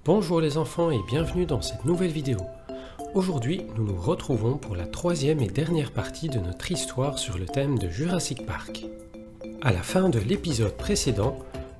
Bonjour les enfants et bienvenue dans cette nouvelle vidéo. Aujourd'hui, nous nous retrouvons pour la troisième et dernière partie de notre histoire sur le thème de Jurassic Park. À la fin de l'épisode précédent,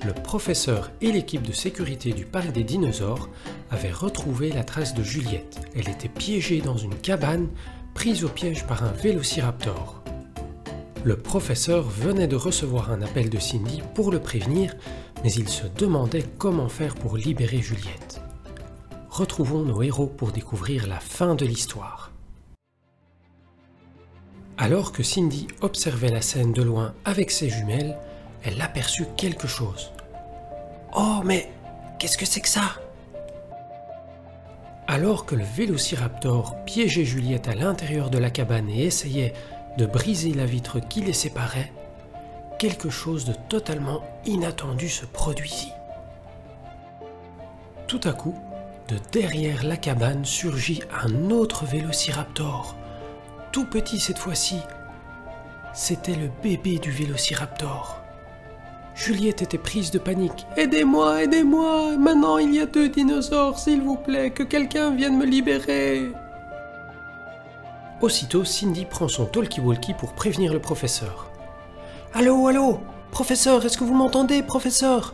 le professeur et l'équipe de sécurité du parc des dinosaures avaient retrouvé la trace de Juliette. Elle était piégée dans une cabane, prise au piège par un vélociraptor. Le professeur venait de recevoir un appel de Cindy pour le prévenir, mais il se demandait comment faire pour libérer Juliette. Retrouvons nos héros pour découvrir la fin de l'histoire. Alors que Cindy observait la scène de loin avec ses jumelles, elle aperçut quelque chose. « Oh, mais qu'est-ce que c'est que ça ?» Alors que le vélociraptor piégeait Juliette à l'intérieur de la cabane et essayait de briser la vitre qui les séparait, quelque chose de totalement inattendu se produisit. Tout à coup, de derrière la cabane surgit un autre vélociraptor, tout petit cette fois-ci. C'était le bébé du vélociraptor. Juliette était prise de panique. « Aidez-moi, aidez-moi! Maintenant il y a 2 dinosaures, s'il vous plaît, que quelqu'un vienne me libérer !» Aussitôt, Cindy prend son talkie-walkie pour prévenir le professeur. « Allô, allô? Professeur, est-ce que vous m'entendez, professeur?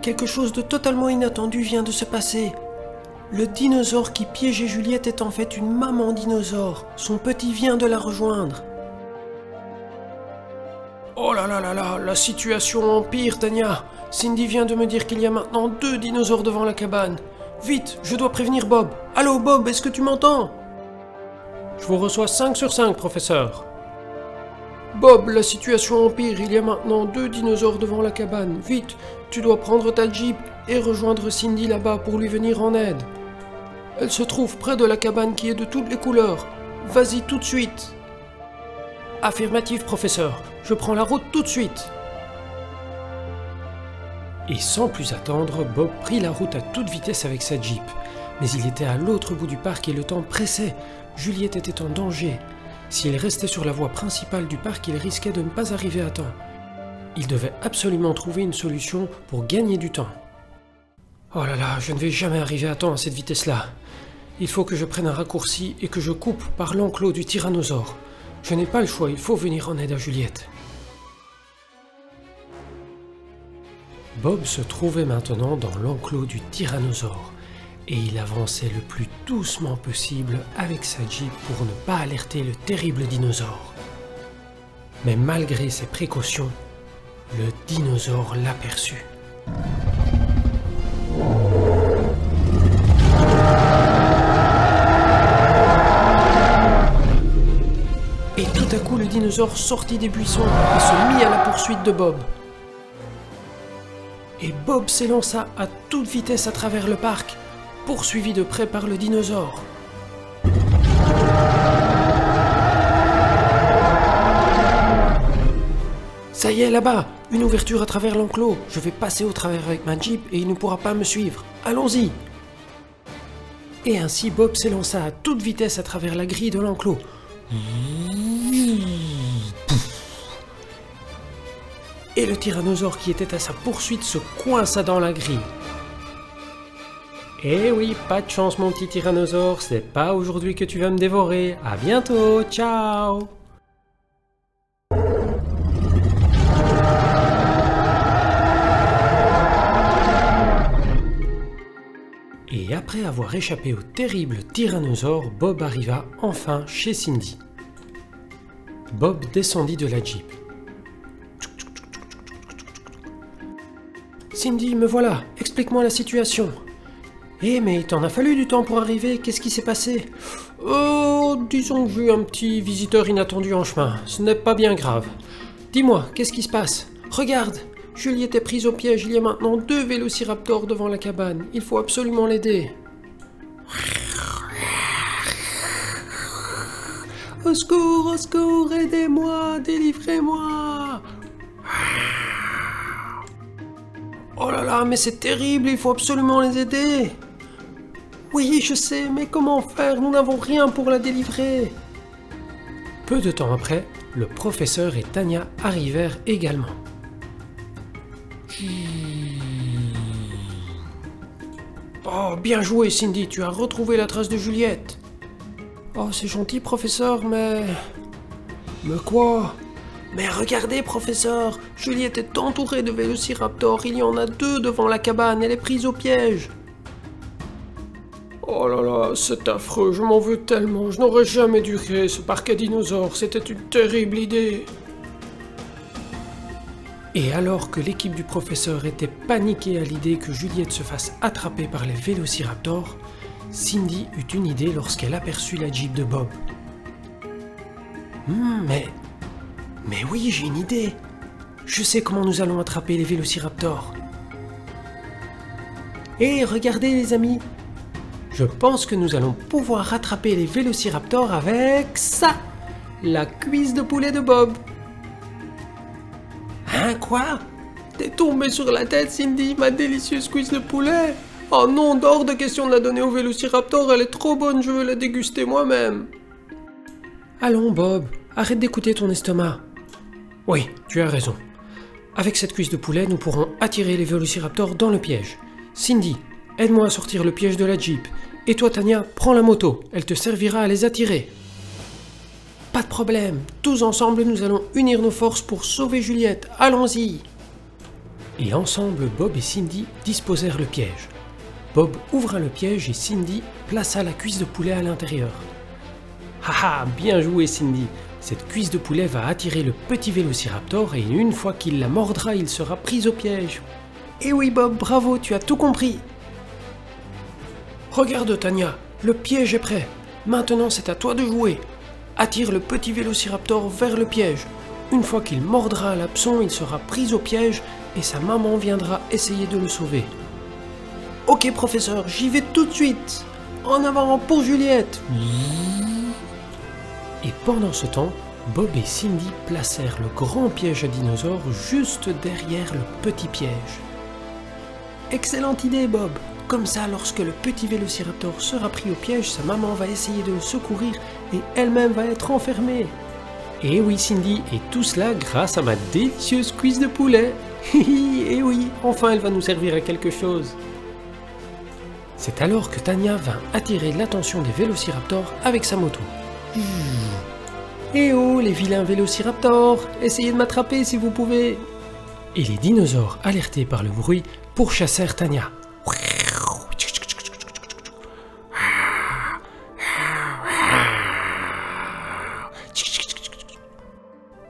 Quelque chose de totalement inattendu vient de se passer. Le dinosaure qui piégeait Juliette est en fait une maman dinosaure. Son petit vient de la rejoindre. » Oh là là là là, la situation empire, Tania. Cindy vient de me dire qu'il y a maintenant 2 dinosaures devant la cabane. Vite, je dois prévenir Bob. Allô Bob, est-ce que tu m'entends? Je vous reçois 5 sur 5, professeur. Bob, la situation empire, il y a maintenant 2 dinosaures devant la cabane. Vite, tu dois prendre ta Jeep et rejoindre Cindy là-bas pour lui venir en aide. Elle se trouve près de la cabane qui est de toutes les couleurs. Vas-y tout de suite. Affirmatif, professeur. Je prends la route tout de suite. Et sans plus attendre, Bob prit la route à toute vitesse avec sa Jeep. Mais il était à l'autre bout du parc et le temps pressait. Juliette était en danger. S'il restait sur la voie principale du parc, il risquait de ne pas arriver à temps. Il devait absolument trouver une solution pour gagner du temps. Oh là là, je ne vais jamais arriver à temps à cette vitesse-là. Il faut que je prenne un raccourci et que je coupe par l'enclos du tyrannosaure. Je n'ai pas le choix, il faut venir en aide à Juliette. Bob se trouvait maintenant dans l'enclos du tyrannosaure et il avançait le plus doucement possible avec sa Jeep pour ne pas alerter le terrible dinosaure. Mais malgré ses précautions, le dinosaure l'aperçut. Et tout à coup, le dinosaure sortit des buissons et se mit à la poursuite de Bob. Et Bob s'élança à toute vitesse à travers le parc, poursuivi de près par le dinosaure. Ça y est, là-bas, une ouverture à travers l'enclos. Je vais passer au travers avec ma Jeep et il ne pourra pas me suivre. Allons-y! Et ainsi, Bob s'élança à toute vitesse à travers la grille de l'enclos. Et le tyrannosaure qui était à sa poursuite se coinça dans la grille. Eh oui, pas de chance mon petit tyrannosaure, c'est pas aujourd'hui que tu vas me dévorer. À bientôt, ciao! Et après avoir échappé au terrible tyrannosaure, Bob arriva enfin chez Cindy. Bob descendit de la Jeep. Cindy, me voilà, explique-moi la situation. Eh mais il t'en a fallu du temps pour arriver, qu'est-ce qui s'est passé? Oh, disons que j'ai eu un petit visiteur inattendu en chemin, ce n'est pas bien grave. Dis-moi, qu'est-ce qui se passe? Regarde, Juliette est prise au piège, il y a maintenant 2 vélociraptors devant la cabane, il faut absolument l'aider. Au secours, aidez-moi, délivrez-moi! Oh là là, mais c'est terrible, il faut absolument les aider! Oui, je sais, mais comment faire? Nous n'avons rien pour la délivrer. Peu de temps après, le professeur et Tania arrivèrent également. Oh, bien joué Cindy, tu as retrouvé la trace de Juliette. Oh, c'est gentil professeur, mais... Mais quoi? Mais regardez professeur, Juliette est entourée de vélociraptors, il y en a 2 devant la cabane, elle est prise au piège. Oh là là, c'est affreux, je m'en veux tellement, je n'aurais jamais dû créer ce parc à dinosaures, c'était une terrible idée. Et alors que l'équipe du professeur était paniquée à l'idée que Juliette se fasse attraper par les vélociraptors, Cindy eut une idée lorsqu'elle aperçut la Jeep de Bob. Mais oui, j'ai une idée. Je sais comment nous allons attraper les vélociraptors. Et regardez les amis, je pense que nous allons pouvoir rattraper les vélociraptors avec ça, la cuisse de poulet de Bob. Hein, quoi? T'es tombé sur la tête, Cindy, ma délicieuse cuisse de poulet? Oh non, hors de question de la donner au vélociraptor, elle est trop bonne, je veux la déguster moi-même. Allons, Bob, arrête d'écouter ton estomac. Oui, tu as raison. Avec cette cuisse de poulet, nous pourrons attirer les vélociraptors dans le piège. Cindy, aide-moi à sortir le piège de la Jeep. Et toi, Tania, prends la moto, elle te servira à les attirer. Pas de problème, tous ensemble nous allons unir nos forces pour sauver Juliette, allons-y. Et ensemble, Bob et Cindy disposèrent le piège. Bob ouvra le piège et Cindy plaça la cuisse de poulet à l'intérieur. Haha, bien joué Cindy, cette cuisse de poulet va attirer le petit vélociraptor et une fois qu'il la mordra, il sera pris au piège. Et oui Bob, bravo, tu as tout compris. Regarde Tania, le piège est prêt. Maintenant c'est à toi de jouer. Attire le petit vélociraptor vers le piège. Une fois qu'il mordra l'hameçon, il sera pris au piège et sa maman viendra essayer de le sauver. Ok professeur, j'y vais tout de suite. En avant pour Juliette. Et pendant ce temps, Bob et Cindy placèrent le grand piège à dinosaures juste derrière le petit piège. Excellente idée Bob. Comme ça, lorsque le petit vélociraptor sera pris au piège, sa maman va essayer de le secourir et elle-même va être enfermée. Et oui Cindy, et tout cela grâce à ma délicieuse cuisse de poulet. Et oui, enfin elle va nous servir à quelque chose. C'est alors que Tania vint attirer l'attention des vélociraptors avec sa moto. Eh oh les vilains vélociraptors, essayez de m'attraper si vous pouvez. Et les dinosaures, alertés par le bruit, pourchassèrent Tania.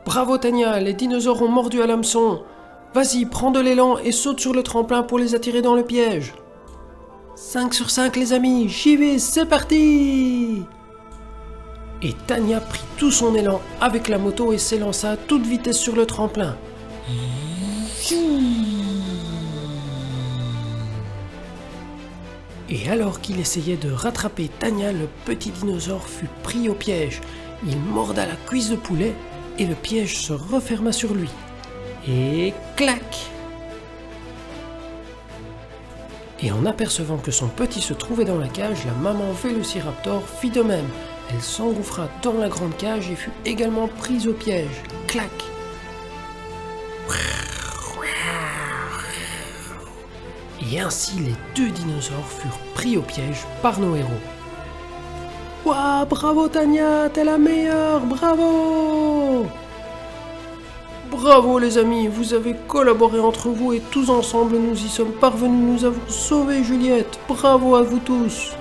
Bravo Tania, les dinosaures ont mordu à l'hameçon. Vas-y, prends de l'élan et saute sur le tremplin pour les attirer dans le piège. 5 sur 5 les amis, j'y vais, c'est parti! Et Tania prit tout son élan avec la moto et s'élança à toute vitesse sur le tremplin. Et alors qu'il essayait de rattraper Tania, le petit dinosaure fut pris au piège. Il morda la cuisse de poulet et le piège se referma sur lui. Et clac! Et en apercevant que son petit se trouvait dans la cage, la maman vélociraptor fit de même. Elle s'engouffra dans la grande cage et fut également prise au piège. Clac! Et ainsi les 2 dinosaures furent pris au piège par nos héros. Waouh, bravo Tania, t'es la meilleure, bravo! Bravo les amis, vous avez collaboré entre vous et tous ensemble nous y sommes parvenus, nous avons sauvé Juliette, bravo à vous tous!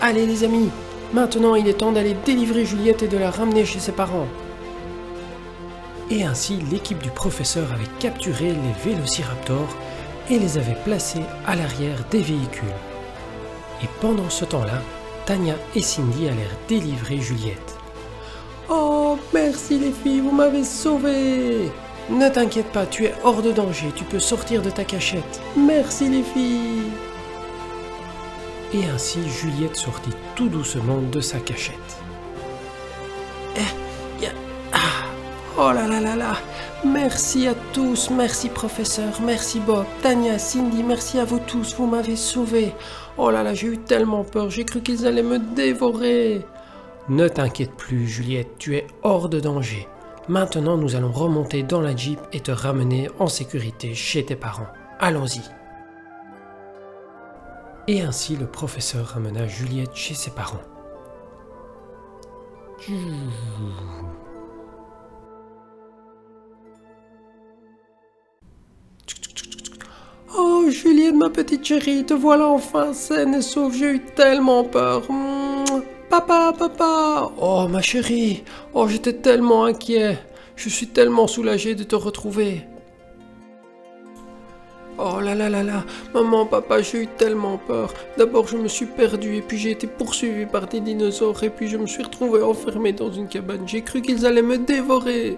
Allez les amis, maintenant il est temps d'aller délivrer Juliette et de la ramener chez ses parents. Et ainsi l'équipe du professeur avait capturé les vélociraptors et les avait placés à l'arrière des véhicules. Et pendant ce temps-là, Tania et Cindy allèrent délivrer Juliette. Oh, merci les filles, vous m'avez sauvée! Ne t'inquiète pas, tu es hors de danger, tu peux sortir de ta cachette. Merci les filles! Et ainsi, Juliette sortit tout doucement de sa cachette. Oh là là là là! Merci à tous, merci professeur, merci Bob, Tania, Cindy, merci à vous tous, vous m'avez sauvé. Oh là là, j'ai eu tellement peur, j'ai cru qu'ils allaient me dévorer. Ne t'inquiète plus Juliette, tu es hors de danger. Maintenant nous allons remonter dans la Jeep et te ramener en sécurité chez tes parents. Allons-y. Et ainsi le professeur ramena Juliette chez ses parents. Oh Juliette, ma petite chérie, te voilà enfin saine et sauve, j'ai eu tellement peur. Papa, papa. Oh ma chérie, oh j'étais tellement inquiet, je suis tellement soulagé de te retrouver. Oh là là là là, maman, papa, j'ai eu tellement peur. D'abord je me suis perdu et puis j'ai été poursuivi par des dinosaures et puis je me suis retrouvé enfermé dans une cabane. J'ai cru qu'ils allaient me dévorer.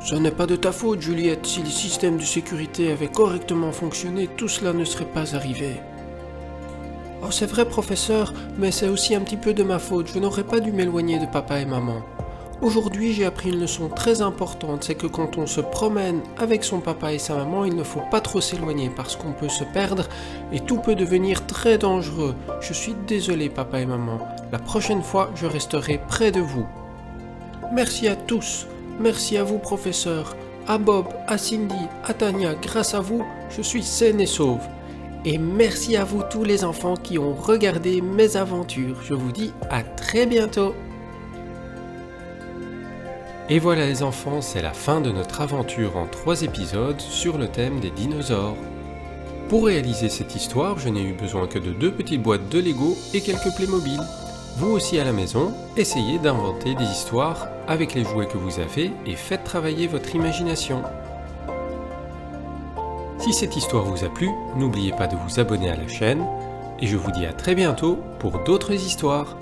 Ce n'est pas de ta faute, Juliette. Si les systèmes de sécurité avaient correctement fonctionné, tout cela ne serait pas arrivé. Oh, c'est vrai, professeur, mais c'est aussi un petit peu de ma faute. Je n'aurais pas dû m'éloigner de papa et maman. Aujourd'hui, j'ai appris une leçon très importante, c'est que quand on se promène avec son papa et sa maman, il ne faut pas trop s'éloigner parce qu'on peut se perdre et tout peut devenir très dangereux. Je suis désolé, papa et maman. La prochaine fois, je resterai près de vous. Merci à tous. Merci à vous, professeur, à Bob, à Cindy, à Tania, grâce à vous, je suis saine et sauve. Et merci à vous tous les enfants qui ont regardé mes aventures. Je vous dis à très bientôt. Et voilà les enfants, c'est la fin de notre aventure en 3 épisodes sur le thème des dinosaures. Pour réaliser cette histoire, je n'ai eu besoin que de 2 petites boîtes de Lego et quelques Playmobil. Vous aussi à la maison, essayez d'inventer des histoires avec les jouets que vous avez et faites travailler votre imagination. Si cette histoire vous a plu, n'oubliez pas de vous abonner à la chaîne et je vous dis à très bientôt pour d'autres histoires.